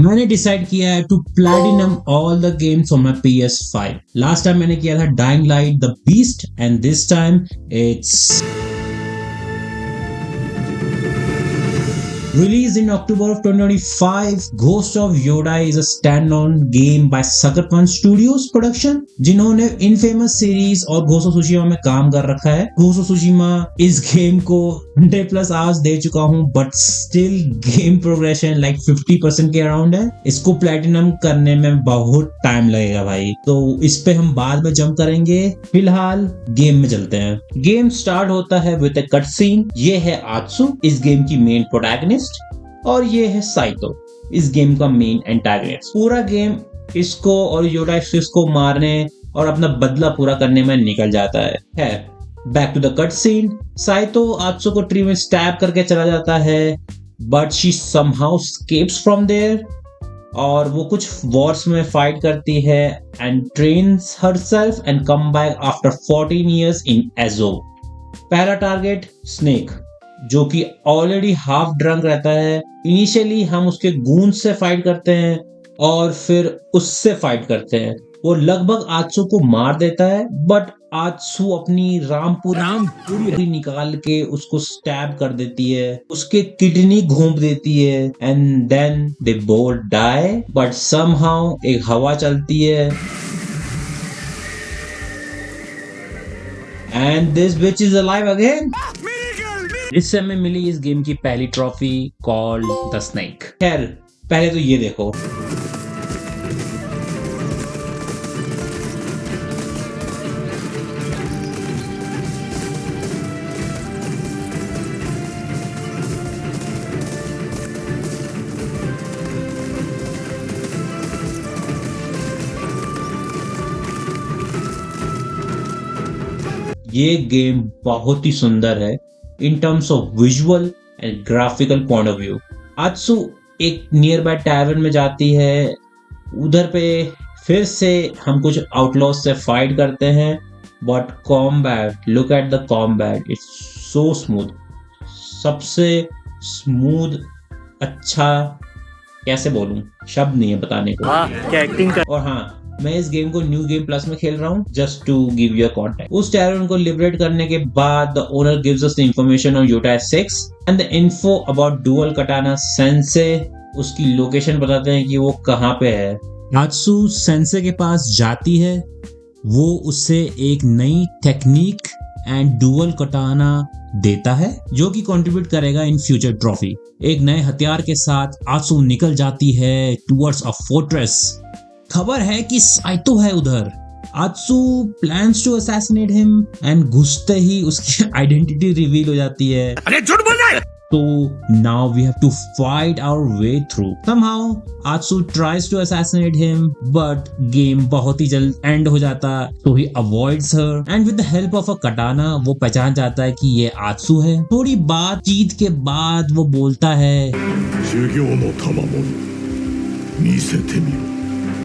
मैंने डिसाइड किया है to platinum all the games on my PS5। Last time मैंने किया था dying light the beast and this time it's Released in October of 2025, Ghost of Yoda is a standalone game by Sucker Punch Studios Production, जिन्होंने infamous series और Ghost of Tsushima में काम कर रखा है। Ghost of Tsushima इस game को 100+ hours दे चुका हूँ, but still game progression like 50% के अराउंड है। इसको प्लैटिनम करने में बहुत टाइम लगेगा भाई, तो इस पे हम बाद में जंप करेंगे। फिलहाल गेम में चलते हैं। गेम स्टार्ट होता है विद अ कट सीन। ये है आत्सु, इस गेम की मेन प्रोटैगनिस्ट, और ये है साइतो, इस गेम का मेन एंटागनिस्ट। पूरा गेम इसको और योडा एक्सप्रेस को मारने और अपना बदला पूरा करने में निकल जाता है। Back to the cut scene. Saito Atsu को ट्री में स्टैब करके चला जाता है, but she somehow escapes from there, और वो कुछ वॉर्स में फाइट करती है and trains herself and come back after 14 years in Ezo. पहला टारगेट स्नेक, जो कि ऑलरेडी हाफ ड्रंक रहता है। इनिशियली हम उसके गूंज से फाइट करते हैं और फिर उससे फाइट करते हैं। वो लगभग आत्सु को मार देता है, बट आत्सु अपनी रामपुरी निकाल के उसको स्टैब कर देती है, उसके किडनी घोंप देती है and then they both die. But somehow एक हवा चलती है and this bitch is alive again. इससे हमें मिली इस गेम की पहली ट्रॉफी कॉल्ड द स्नेक। खैर पहले तो ये देखो, ये गेम बहुत ही सुंदर है in terms of visual and graphical point of view. Atsu एक नियर बाय टैवर्न में जाती है, उधर पे फिर से हम कुछ आउटलॉज से फाइट करते हैं, but combat, look at the combat, it's so smooth. सबसे स्मूथ, अच्छा कैसे बोलूं, शब्द नहीं है बताने को। क्या एक्टिंग कर। और हाँ, मैं इस गेम को न्यू गेम प्लस में खेल रहा हूँ, just to give you context. उस टैरन को लिबरेट करने के बाद the owner gives us the information on Yotei 6 and the info about dual katana sensei. उसकी लोकेशन बताते हैं कि वो कहाँ पे है। आत्सु सेंसे के पास जाती है, वो उससे एक नई टेक्निक एंड डुअल कटाना देता है, जो कि कंट्रीब्यूट करेगा इन फ्यूचर ट्रॉफी। एक नए हथियार के साथ आत्सु निकल जाती है टुवर्ड्स अ फोर्ट्रेस। खबर है कि साइतो है उधर। Atsu plans to assassinate him and घुसते ही उसकी आइडेंटिटी रिवील हो जाती है। अरे झूठ बोल रहा है। तो now we have to fight our way through. Somehow Atsu tries to assassinate him, but game बहुत ही जल्द एंड हो जाता, so he avoids her and with the help of a katana वो पहचान जाता है कि ये आत्सु है। थोड़ी बातचीत के बाद वो बोलता है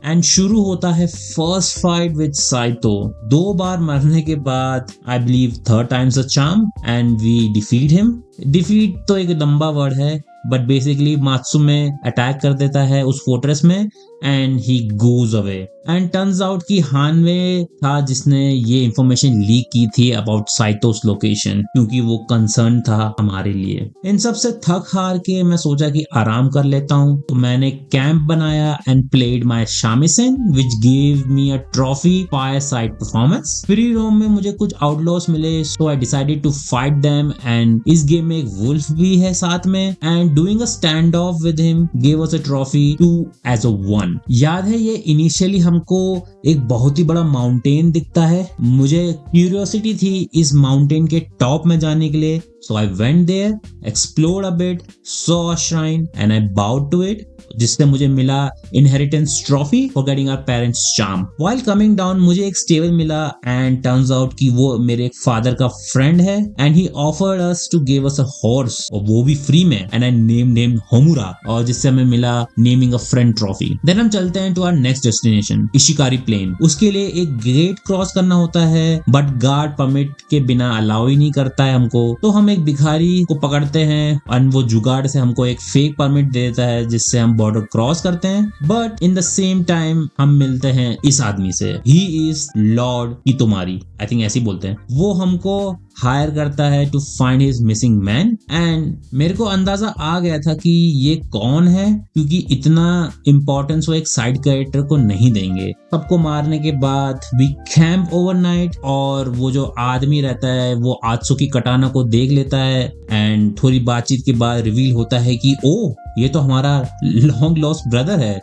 एंड शुरू होता है फर्स्ट फाइट विद साइतो। 2 बार मरने के बाद I believe 3rd time's a charm and we defeat him. Defeat तो एक लंबा वर्ड है, बट बेसिकली मात्सुमे अटैक कर देता है उस फोर्ट्रेस में and he goes away. And turns out कि हानवे था जिसने ये इंफॉर्मेशन लीक की थी अबाउट साइतोस लोकेशन, क्योंकि वो कंसर्न था हमारे लिए। इन सब से थक हार के मैं सोचा कि आराम कर लेता हूँ, तो मैंने कैंप बनाया and played my shamisen which give me a trophy fireside performance. Free roam में मुझे कुछ आउटलॉस मिले, so I decided to fight them and इस गेम में एक वुल्फ भी है साथ में and doing a standoff with him give us a trophy 2 as a 1। याद है ये इनिशियली हमको एक बहुत ही बड़ा माउंटेन दिखता है। मुझे क्यूरियोसिटी थी इस माउंटेन के टॉप में जाने के लिए, so I went there, explored a bit, saw a shrine and I bowed to it, जिससे मुझे मिला inheritance trophy for getting our parents charm. While coming down मुझे एक स्टेबल मिला एंड टर्न्स आउट कि वो मेरे फादर का फ्रेंड है and he offered us to give us a horse, और वो भी फ्री में, and I named him Homura, और जिससे हमें मिला naming a friend trophy. Then हम चलते हैं to our next destination Ishikari plain. उसके लिए एक गेट क्रॉस करना होता है, बट गार्ड परमिट के बिना अलाउ ही नहीं करता है हमको, तो हम एक भिखारी को पकड़ते हैं और वो जुगाड़ से हमको एक फेक परमिट दे देता है जिससे हम बॉर्डर क्रॉस करते हैं, but in the same time हम मिलते हैं इस आदमी से। He is lord Itomari, I think ऐसे ही बोलते हैं। वो हमको हायर करता है to find his missing man, and मेरे को अंदाजा आ गया था कि ये कौन है, क्योंकि इतना इंपॉर्टेंस वो एक साइड कैरेक्टर को नहीं देंगे। सबको मारने के बाद वी कैंप ओवरनाइट, और वो जो आदमी रहता है वो आत्सुकी कटाना को देख लेता है, एंड थोड़ी बातचीत के बाद रिवील होता है कि ओ, ये तो हमारा लॉन्ग लॉस्ट ब्रदर है।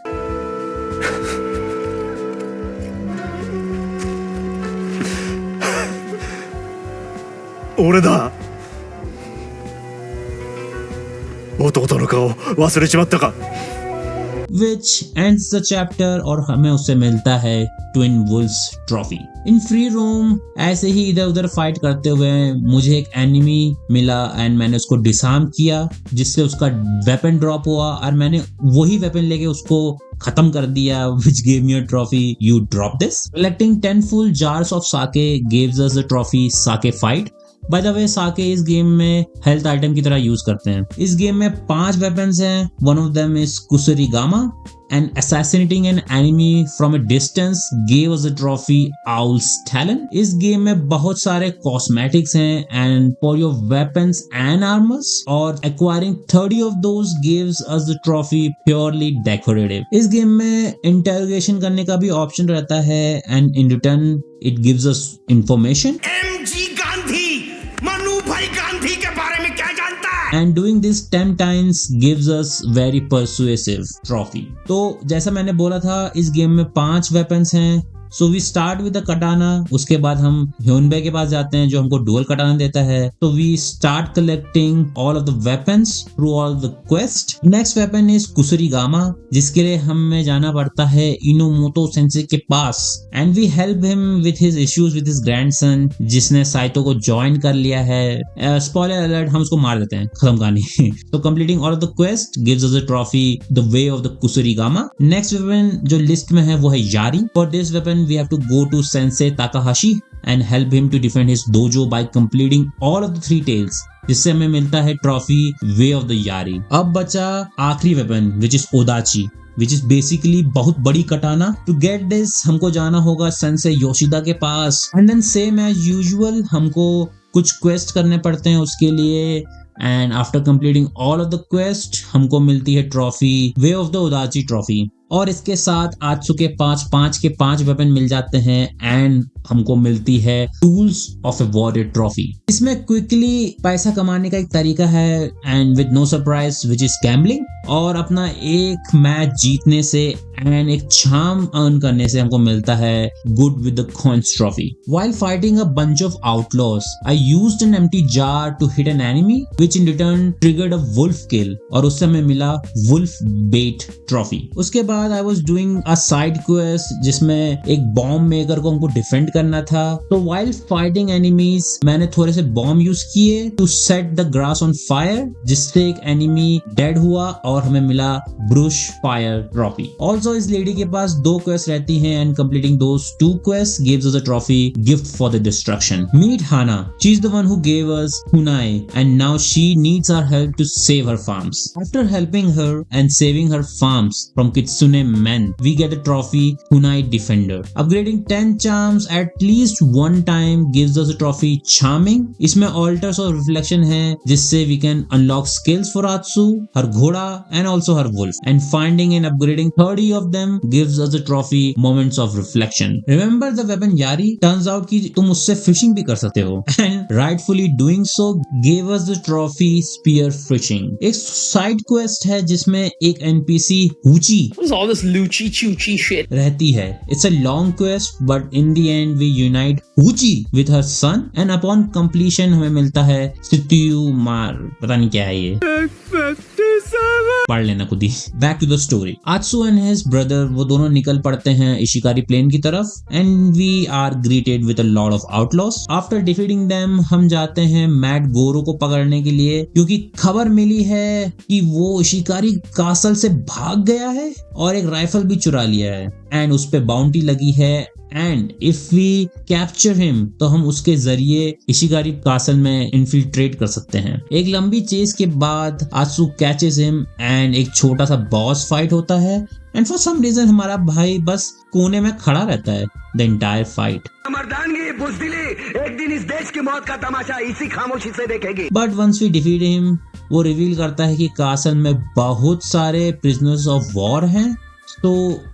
俺だ。弟の顔忘れちまったか。 Which ends the chapter, और हमें उससे मिलता है twin Wolves trophy. In free room ऐसे ही इधर उधर फाइट करते हुए मुझे एक एनिमी मिला, एंड मैंने उसको डिसआर्म किया, जिससे उसका वेपन ड्रॉप हुआ, और मैंने वही वेपन लेके उसको खत्म कर दिया, which gave me a trophy. You drop this. Collecting 10 full jars of sake gives us the trophy sake fight. By the way, sake इस गेम में हेल्थ आइटम की तरह यूज करते हैं। इस गेम में 5 वेपन्स हैं। One of them is Kusurigama, and assassinating an enemy from a distance gave us a trophy Owl's Talon. इस गेम में बहुत सारे cosmetics हैं and for your weapons and armors, और acquiring 30 of those gives us the trophy purely decorative. इस game में interrogation करने का भी ऑप्शन रहता है, and in return it gives us information. MG Gandhi, Manu भाई गांधी के बारे में क्या जानता है? And doing this 10 times gives us very persuasive trophy. तो जैसा मैंने बोला था, इस गेम में 5 वेपन्स हैं। So we start with the katana, उसके बाद हम ह्योनबे के पास जाते हैं जो हमको डुअल कटाना देता है। तो we start collecting all of the weapons through all the quest. Next weapon is Kusurigama, जिसके लिए हमें जाना पड़ता है इनोमोटो सेंसे के पास, and we help him with his issues with his grandson, जिसने साइतो को ज्वाइन कर लिया है। स्पॉइलर अलर्ट, हम उसको मार देते हैं, खत्म कहानी। तो completing all of the quest gives us a trophy the way of the Kusurigama. Next weapon जो लिस्ट में है वो है yari. For this weapon we have to go to Sensei Takahashi and help him to defend his dojo by completing all of the 3 tales, जिससे हमें मिलता है trophy way of the यारी। अब बचा आखिरी weapon which is ओदाची, which is basically बहुत बड़ी कटाना। To get this हमको जाना होगा सेंसे योशिदा के पास, and then same as usual हमको कुछ क्वेस्ट करने पड़ते हैं उसके लिए, and after completing all of the quest हमको मिलती है trophy way of the Odachi trophy. और इसके साथ आत्सुके 5 के 5 वेपन मिल जाते हैं, एंड हमको मिलती है tools of a warrior trophy. इसमें क्विकली पैसा कमाने का एक तरीका है, and with no surprise which is gambling, और अपना एक मैच जीतने से एंड एक चार्म अर्न करने से हमको मिलता है good with the coins trophy. While fighting a bunch of outlaws I used an empty jar to hit an enemy which in return triggered a wolf kill, और उससे हमें मिला वुल्फ बेट ट्रॉफी। उसके बाद I was doing a side quest जिसमें एक bomb maker को हमको डिफेंड करना था। तो व्हाइल फाइटिंग एनिमीज मैंने थोड़े से बॉम्ब यूज किए to set the grass on fire, जिससे एक एनिमी डेड हुआ और हमें मिला ब्रुश फायर ट्रॉफी। ऑल्सो इस लेडी के पास 2 क्वेस्ट रहती हैं, and completing those 2 quest gives us a trophy gift for the destruction. Meet Hana, she is the one who gave us Hunai, and now she needs our help to save her farms. After helping her and saving her farms from Kitsune men, we get a trophy Hunai Defender. Upgrading 10 charms at least one time gives us a trophy Charming. इसमें alters और reflection है, जिससे we can unlock skills for Atsu, her घोड़ा and also her wolf. And finding and upgrading 30 of them gives us a trophy Moments of Reflection. Remember the weapon Yari? Turns out कि तुम उससे fishing भी कर सकते हो, and rightfully doing so gave us the trophy Spear Fishing. एक side quest है जिसमें एक NPC Huchi all this Lucci Chuchi shit रहती है। It's a long quest, but in the end we unite Huchi with her son, and upon completion हमें मिलता है Sityu Mar, पता नहीं क्या है ये, पढ़ लेना खुद ही। Back to the story. Atsu and his brother वो दोनों निकल पड़ते हैं इशिकारी प्लेन की तरफ, and we are greeted with a lot of outlaws. After defeating them हम जाते हैं मैड गोरो को पकड़ने के लिए, क्योंकि खबर मिली है कि वो इशिकारी कासल से भाग गया है और एक राइफल भी चुरा लिया है, एंड उस पे बाउंटी लगी है and if we capture him तो हम उसके जरिए इशिगारी कासल में इन्फिल्ट्रेट कर सकते हैं। एक लंबी चेस के बाद आत्सु कैचेस हिम एंड एक छोटा सा बॉस फाइट होता है एंड फॉर सम रीजन हमारा भाई बस कोने में खड़ा रहता है द एंटायर फाइट। मर्दानगी बुज़दिली एक दिन इस देश की मौत का तमाशा इसी खामोशी से देखेगी। But once we defeat him वो रिवील करता है कि कासल में बहुत सारे प्रिजनर्स ऑफ वॉर हैं। So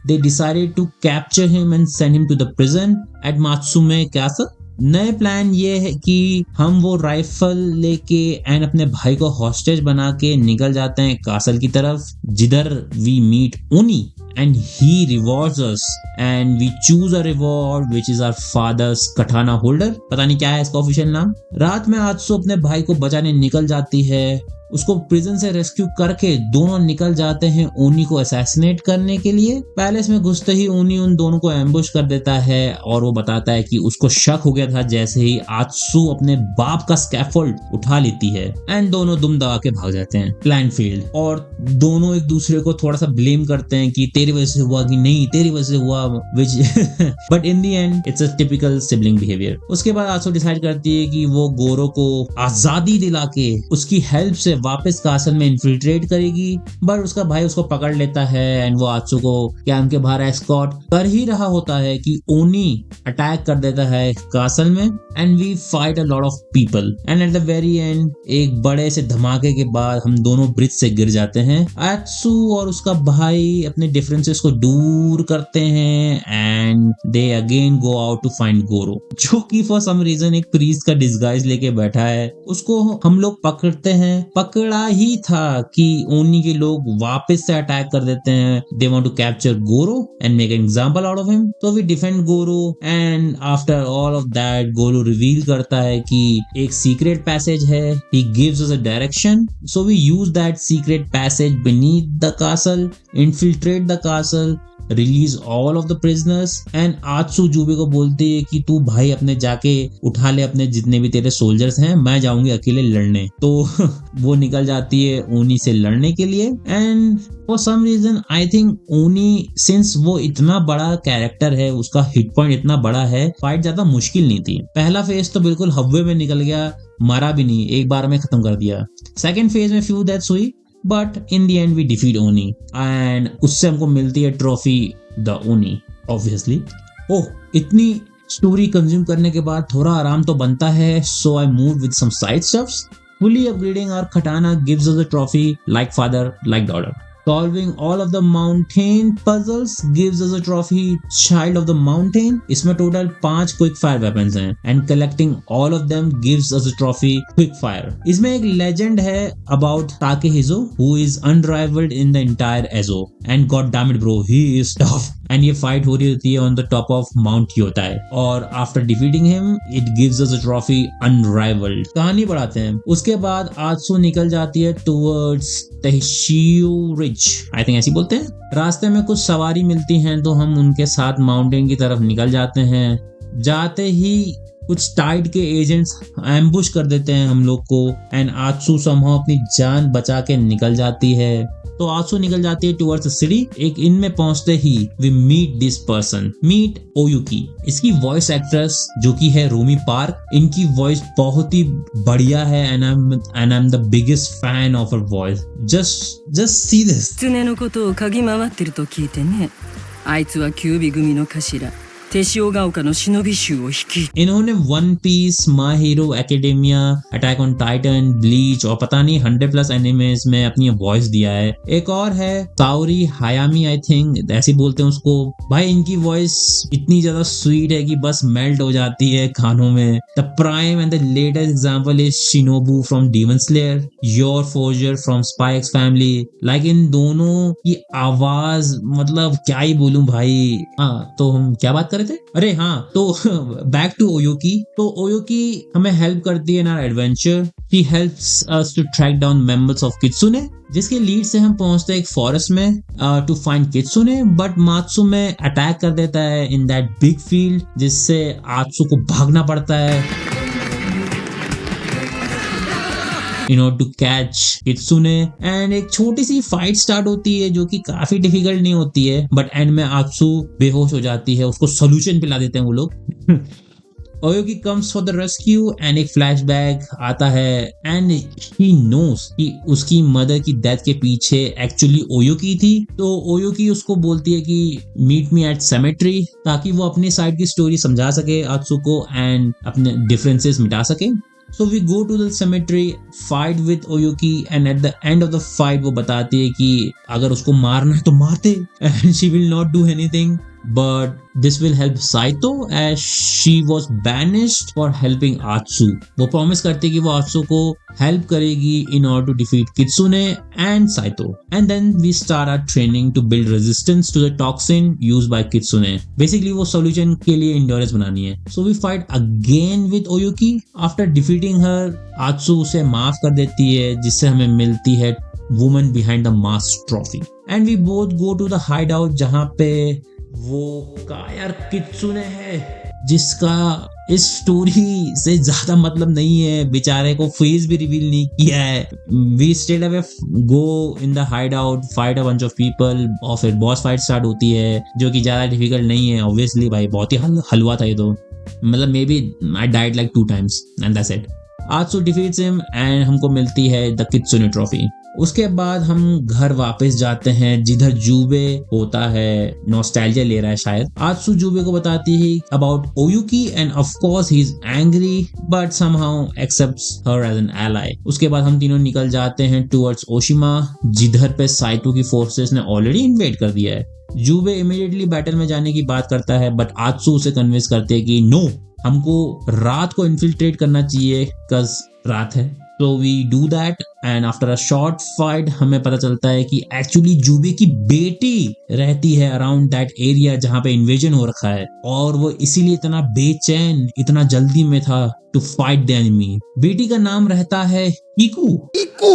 they decided to capture him and send him to the prison at Matsume Castle. नए प्लान ये है कि हम वो राइफल लेके एंड अपने भाई को हॉस्टेज बना के निकल जाते हैं कासल की तरफ, जिधर वी मीट ओनी and he rewards us and we choose a reward which is our father's katana holder। पता नहीं क्या है इसका ऑफिशियल नाम। रात में आत्सु अपने भाई को बचाने निकल जाती है, उसको प्रिजन से रेस्क्यू करके दोनों निकल जाते हैं ओनी को असैसिनेट करने के लिए। पैलेस में घुसते ही ओनी उन दोनों को एम्बुश कर देता है और वो बताता है कि उसको शक हो गया था जैसे ही आत्सु अपने बाप का स्कैफोल्ड उठा लेती है एंड दोनों दुम दबा के भाग जाते हैं प्लान फील्ड। और दोनों एक दूसरे को थोड़ा सा ब्लेम करते हैं कि तेरी वजह से हुआ कि नहीं तेरी वजह से हुआ, which but in the end it's a typical sibling behaviour. उसके बाद आत्सु डिसाइड करती है कि वो गोरो को आजादी दिला के उसकी हेल्प से वापस कासल में इन्फिल्ट्रेट करेगी, बट उसका भाई उसको पकड़ लेता है एंड वो आत्सु को कैंप के बाहर एस्कॉर्ट कर ही रहा होता है कि ओनी अटैक कर देता है कासल में and we fight a lot of people and at the very end एक बड़े से धमाके के बाद हम दोनों ब्रिज से गिर जाते हैं। आत्सु और उसका भाई अपने डिफरेंसेस को दूर करते हैं and they again go out to find Goro, जो कि फॉर सम रीजन एक प्रीस्ट का डिस्गाइज लेके बैठा है। उसको हम लोग पकड़ते हैं, पकड़ा ही था कि ओनी के लोग वापस से अटैक कर देते हैं। They want to capture Goro and make an example out of him, तो we defend Goro and after all of that Goro reveal करता है कि एक सीक्रेट पैसेज है, he gives us a direction, so we use that secret passage beneath the castle, infiltrate the castle, release all of the prisoners and Atsu Jubei को बोलती है कि तू भाई अपने जाके उठा ले अपने जितने भी तेरे सोल्जर्स हैं, मैं जाऊंगी अकेले लड़ने। तो वो निकल जाती है ओनी से लड़ने के लिए and for some reason I think Oni since वो इतना बड़ा कैरेक्टर है, उसका हिट पॉइंट इतना बड़ा है, फाइट ज्यादा मुश्किल नहीं थी। पहला फेज तो बिल्कुल हवा में निकल गया, मारा भी नहीं, एक बार में खत्म कर दिया। सेकेंड फेज में फ्यू डेथ्स हुई but in the end we defeat Oni and उससे हमको मिलती है trophy the Oni obviously. Oh, इतनी स्टोरी कंज्यूम करने के बाद थोड़ा आराम तो बनता है, so I move with some side stuffs. Fully upgrading our katana gives us a trophy like father, like daughter. Solving all of the mountain puzzles gives us a trophy child of the mountain. इसमें total 5 quick fire weapons हैं and collecting all of them gives us a trophy quick fire. इसमें एक legend है about Takehizo who is unrivaled in the entire Ezo and god damn it bro, he is tough. And ये fight हो रही होती है on the top of Mount Yotei और after defeating him it gives us a trophy unrivalled. कहानी बढ़ाते हैं। उसके बाद आत्सु निकल जाती है towards Teshio ridge, I think ऐसी बोलते हैं। रास्ते में कुछ सवारी मिलती हैं तो हम उनके साथ माउंटेन की तरफ निकल जाते हैं। जाते ही कुछ टाइड के एजेंट्स एम्बुश कर देते हैं हम लोग को एंड आत्सु समहाउ अपनी जान बचा के निकल जाती है। तो आत्सु निकल जाती है टुवर्ड्स द सिटी। एक इन में पहुंचते ही we meet this person, meet Oyuki. इसकी वॉइस एक्ट्रेस जो कि है रोमी पार्क, इनकी वॉइस बहुत ही बढ़िया है and I am the biggest fan of her voice. Just see this. 狐のことを嗅ぎ回ってると聞いてね。あいつはキュービ組の頭。手塩が丘の忍び衆を率いて इन्होंने One Piece, My Hero Academia, Attack on Titan, Bleach और पता नहीं 100+ एनिमेज में अपनी वॉइस दिया है। एक और है साउरी हायामी, आई थिंक ऐसे बोलते हैं उसको। भाई इनकी वॉइस इतनी ज्यादा स्वीट है कि बस मेल्ट हो जाती है कानों में। The prime and the latest example is Shinobu from demon slayer, your Forger from spy x family. Like in दोनों की आवाज मतलब क्या ही बोलूं भाई। हाँ, तो हम क्या बात थे? अरे हाँ, तो बैक टू ओयोकी। तो ओयोकी हमें हेल्प करती है in our adventure. She helps us to track down members of Kitsune, जिसके लीड से हम पहुंचते हैं एक फॉरेस्ट में to find Kitsune, but Matsumae attack कर देता है इन दैट बिग फील्ड, जिससे आत्सु को भागना पड़ता है। In order to catch Kitsune and एक छोटी सी फाइट स्टार्ट होती है जो कि काफी डिफिकल्ट नहीं होती है, बट एंड में आत्सु बेहोश हो जाती है, उसको सोल्यूशन पिला देते हैं वो लोग। Oyuki comes for the rescue and एक फ्लैशबैक आता है एंड ही नोस कि उसकी मदर की डेथ के पीछे एक्चुअली ओयोकी थी। तो ओयोकी उसको बोलती है कि मीट मी एट सेमेट्री, ताकि वो अपनी साइड की स्टोरी समझा सके आत्सु को एंड अपने डिफरेंसेस मिटा सके। So we go to the cemetery, fight with Oyuki and at the end of the fight वो बताती है कि अगर उसको मारना है तो मारते and she will not do anything, but this will help Saito as she was banished for helping Atsu. वो promise करती है कि वो Atsu को help करेगी in order to defeat Kitsune and Saito. And then we start our training to build resistance to the toxin used by Kitsune. Basically वो solution के लिए endurance बनानी है। So we fight again with Oyuki. After defeating her, Atsu उसे माफ कर देती है, जिससे हमें मिलती है woman behind the mask trophy. And we both go to the hideout जहाँ पे वो कायर कित्सुने है, जिसका इस स्टोरी से ज्यादा मतलब नहीं है, बेचारे को फेस भी रिवील नहीं किया है। We straight away go in the hideout, fight a bunch of people और फिर बॉस फाइट स्टार्ट होती है जो कि ज्यादा डिफिकल्ट नहीं है। ऑब्वियसली भाई बहुत ही हलवा था ये तो, मतलब maybe I died like 2 times and that's it. Atsu defeats him and हमको मिलती है द कित्सुने ट्रॉफी। उसके बाद हम घर वापस जाते हैं जिधर जूबे होता है, नॉस्टैल्जिया ले रहा है शायद। आत्सु जूबे को बताती है about Oyuki and of course he is angry but somehow accepts her as an ally. उसके बाद हम तीनों निकल जाते हैं टुवर्ड्स ओशिमा, जिधर पे साइतो की फोर्सेस ने ऑलरेडी इन्वेड कर दिया है। जूबे इमीडिएटली बैटल में जाने की बात करता है बट आत्सु उसे कन्विंस करते हैं कि नो, हमको रात को इन्फिल्ट्रेट करना चाहिए कज रात है। So we do that and after a short fight हमें पता चलता है कि एक्चुअली जूबे की बेटी रहती है अराउंड दैट एरिया जहाँ पे इन्वेजन हो रखा है, और वो इसीलिए इतना बेचैन, इतना जल्दी में था टू फाइट द एनिमी। बेटी का नाम रहता है कीकू। इक्कू,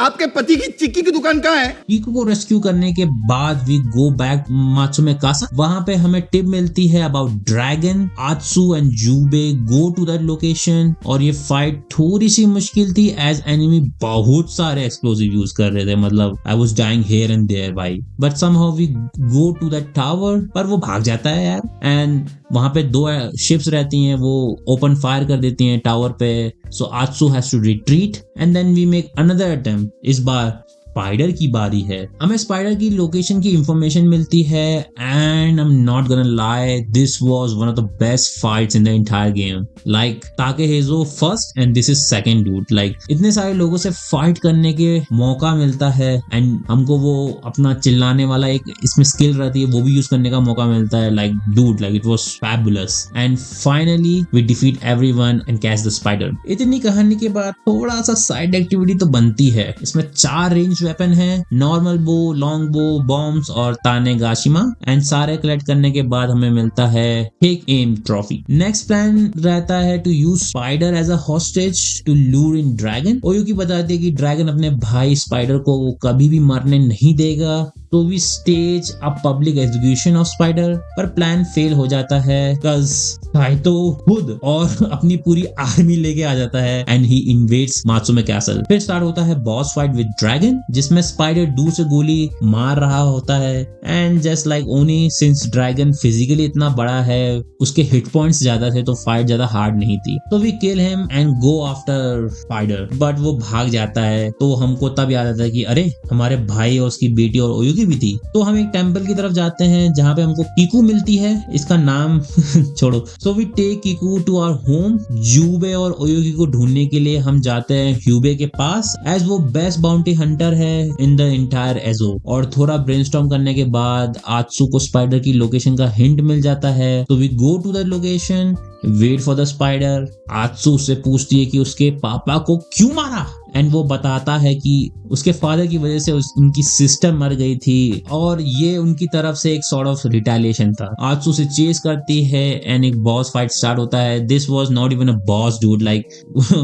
आपके पति की चिक्की की दुकान कहाँ है? कीकू को रेस्क्यू करने के बाद we go back Matsumae Kasa. वहां पे हमें टिप मिलती है about dragon. Atsu and Jubei go to that location और ये फाइट थोड़ी सी मुश्किल थी एज एनिमी बहुत सारे एक्सप्लोसिव यूज कर रहे थे, मतलब I was dying here and there भाई, but somehow we go to that tower. पर वो भाग जाता है यार एंड वहां पे 2 शिप्स रहती हैं, वो ओपन फायर कर देती हैं टावर पे। So Atsu has to retreat and then we make another attempt. इस बार स्पाइडर की बारी है। हमें स्पाइडर की लोकेशन की इंफॉर्मेशन मिलती है and I am not gonna lie, this was one of the best fights in the entire game. Like Takehejo first and this is second dude. Like इतने सारे लोगों से फाइट करने के मौका मिलता है एंड हमको वो अपना चिल्लाने वाला एक इसमें स्किल रहती है वो भी यूज करने का मौका मिलता है। Like dude, like it was fabulous and finally we defeat everyone and catch the spider. इतनी कहानी के बाद थोड़ा सा साइड एक्टिविटी तो बनती है। इसमें 4 रेंज वेपन है, नॉर्मल बो, लॉन्ग बो, बॉम्ब्स और तानेगाशिमा, एंड सारे कलेक्ट करने के बाद हमें मिलता है एक एम ट्रॉफी। नेक्स्ट प्लान रहता है to use spider as a hostage to lure in dragon. Oyuki बताती है कि ड्रैगन अपने भाई स्पाइडर को कभी भी मरने नहीं देगा, तो we stage a public execution of spider. पर प्लान फेल हो जाता है बिकॉज साइतो खुद और अपनी पूरी आर्मी लेके आ जाता है एंड ही इन्वेड्स मात्सुमे कैसल। फिर स्टार्ट होता है बॉस फाइट विद ड्रैगन, जिसमें स्पाइडर दूर से गोली मार रहा होता है एंड जस्ट लाइक ओनी, सिंस ड्रैगन फिजिकली इतना बड़ा है, उसके हिट पॉइंट्स ज्यादा थे तो फाइट ज्यादा हार्ड नहीं थी। तो we kill him and go after spider, but वो भाग जाता है। तो हमको तब याद आता है कि अरे हमारे भाई और उसकी बेटी और ओयुकी भी थी। तो हम एक टेंपल की तरफ जाते हैं जहाँ पे हमको कीकू मिलती है, इसका नाम छोड़ो। So we take Kiku to our home. Jubei और ओयुकी को ढूंढने के लिए हम जाते हैं ह्यूबे के पास एज वो बेस्ट बाउंटी हंटर है इन द एंटायर एजो। और थोड़ा ब्रेनस्टॉर्म करने के बाद आत्सु को स्पाइडर की लोकेशन का हिंट मिल जाता है। तो we go to the location, wait for the spider. Atsu उससे पूछती है कि उसके पापा को क्यों मारा एंड वो बताता है कि उसके फादर की वजह से उनकी सिस्टर मर गई थी और ये उनकी तरफ से एक सॉर्ट ऑफ रिटेलिएशन था। आत्सु से चेस करती है एंड एक बॉस फाइट स्टार्ट होता है। This was not even a boss dude, like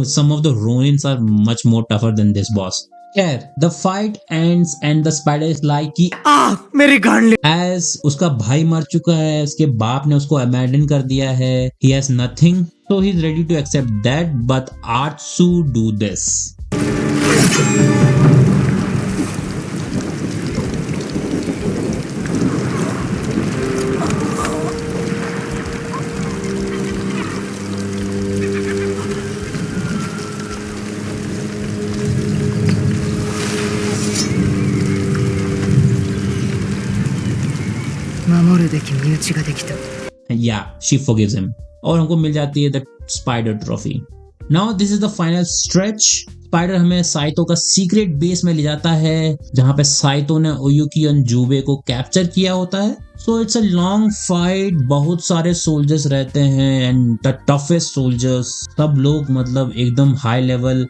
some of the ronins are much more tougher than this boss. The fight ends and the spider is like कि मेरी गांड ले। as उसका भाई मर चुका है, उसके बाप ने उसको abandon कर दिया है, he has nothing, so he's ready to accept that, but Atsu do this. 守るべき身内ができた。 Yeah, she forgives him. और हमको मिल जाती है the spider trophy. Now this is the final stretch. Spider हमें साइतो का सीक्रेट बेस में ले जाता है जहां पे साइतो ने ओयुकी और जुबे को कैप्चर किया होता है. So it's a long fight. बहुत सारे सोल्जर्स रहते हैं एंड द टफेस्ट सोल्जर्स. सब लोग मतलब एकदम हाई लेवल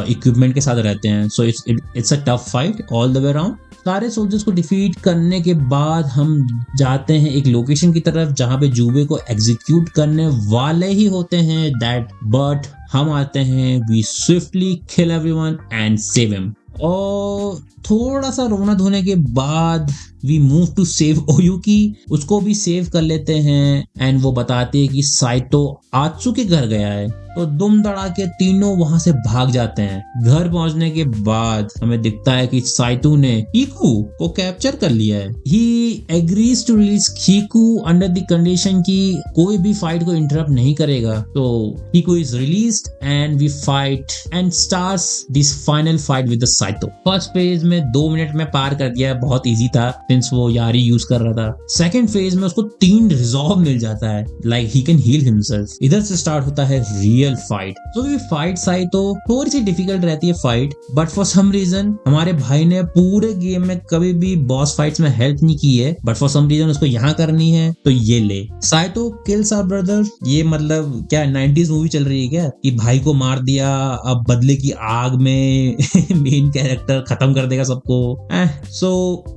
इक्विपमेंट के साथ रहते हैं. So it's a tough fight all the way around. सारे सोल्जर्स को डिफीट करने के बाद हम जाते हैं एक लोकेशन की तरफ जहां पे जुबे को एग्जीक्यूट करने वाले ही होते हैं दैट. बट हम आते हैं, we swiftly kill everyone and save him. और थोड़ा सा रोना धोने के बाद we move to save Oyuki. उसको भी सेव कर लेते हैं एंड वो बताते हैं कि साइतो आत्सु के घर गया है. तो दुम दड़ा के तीनों वहां से भाग जाते हैं. घर पहुंचने के बाद हमें दिखता है कि साइतो ने कीकू को कैप्चर कर लिया है. He agrees to release Kiku under the condition कि कोई भी फाइट को इंटरप्ट नहीं करेगा. तो Kiku is released and we fight and starts this final fight with the Saito. First phase में 2 मिनट में पार कर दिया. बहुत इजी था सिंस वो यारी यूज कर रहा था. सेकंड फेज में उसको 3 रिजॉल्व मिल जाता है. Like he can heal himself. इधर से स्टार्ट होता है real fight. So we fight Saito. थोड़ी सी डिफिकल्ट रहती है fight but for some reason हमारे भाई ने पूरे गेम में कभी भी बॉस फाइट्स में हेल्प नहीं की है. बट फॉर सम रीजन उसको यहाँ करनी है तो ये ले. Saito kills our brother. ये मतलब क्या 90s मूवी चल रही है क्या कि भाई को मार दिया अब बदले की आग में मेन कैरेक्टर खत्म कर देगा सबको. So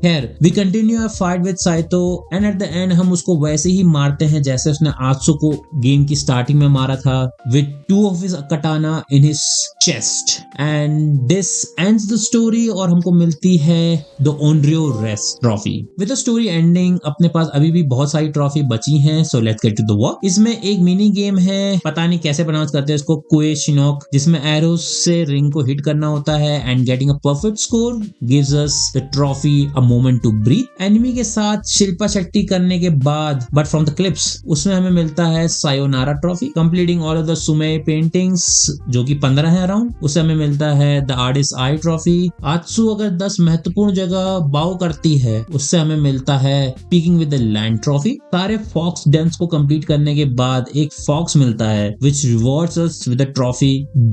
here we continue our fight with Saito and at the end हम उसको वैसे ही मारते हैं जैसे उसने आत्सु को गेम की स्टार्टिंग में मारा था with 2 of his katana in his chest. And this ends the story और हमको मिलती है the Onryo Rest Trophy. With the story ending अपने पास अभी भी बहुत सारी ट्रॉफी बची हैं. So let's get to the work. इसमें एक मिनी गेम है, पता नहीं कैसे प्रोनाउंस करते हैं इसको, कुए शिनोक, जिसमें एरोस से रिंग को हिट करना होता है and getting a perfect score gives us the trophy a moment to breathe. Enemy के साथ शिल्पा शेट्टी करने के बाद but from the clips उसमें हमें मिलता है sayonara trophy. Completing all of the sumi-e paintings जो कि 15 है अराउंड, उसे हमें मिलता है the artist eye trophy. Atsu अगर 10 महत्वपूर्ण जगह बाउ करती है उससे हमें मिलता है speaking with the land trophy. सारे फॉक्स डेंस को कंप्लीट करने के बाद एक फॉक्स मिलता है which rewards us with the trophy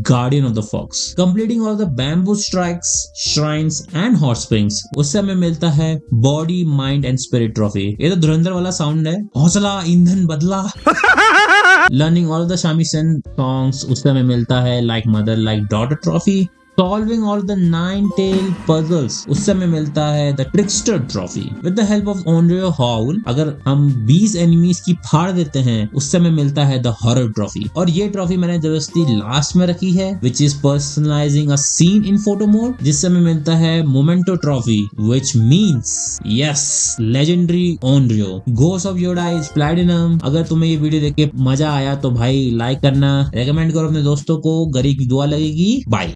guardian of the fox. Completing all the bamboo strikes, shrines and hot springs, उससे हमें मिलता है body mind and spirit trophy. ये तो धुरंधर वाला साउंड है, हौसला ईंधन बदला. Learning all the shamisen songs, उससे हमें मिलता है like mother like daughter trophy. Solving all the 9-tail puzzles, उससे हमें मिलता है the trickster trophy. With the help of Onryo Howl, अगर हम 20 enemies की फाड़ देते हैं उससे हमें मिलता है the horror trophy. और ये ट्रॉफी मैंने जबरदस्ती लास्ट में रखी है which is personalizing a scene in photo mode, जिससे हमें मिलता है memento trophy which means yes legendary Onryo. Ghost of Yoda is platinum. अगर तुम्हें ये वीडियो देख के मजा आया तो भाई लाइक करना, रेकमेंड करो अपने दोस्तों को, गरीब की दुआ लगेगी. बाय.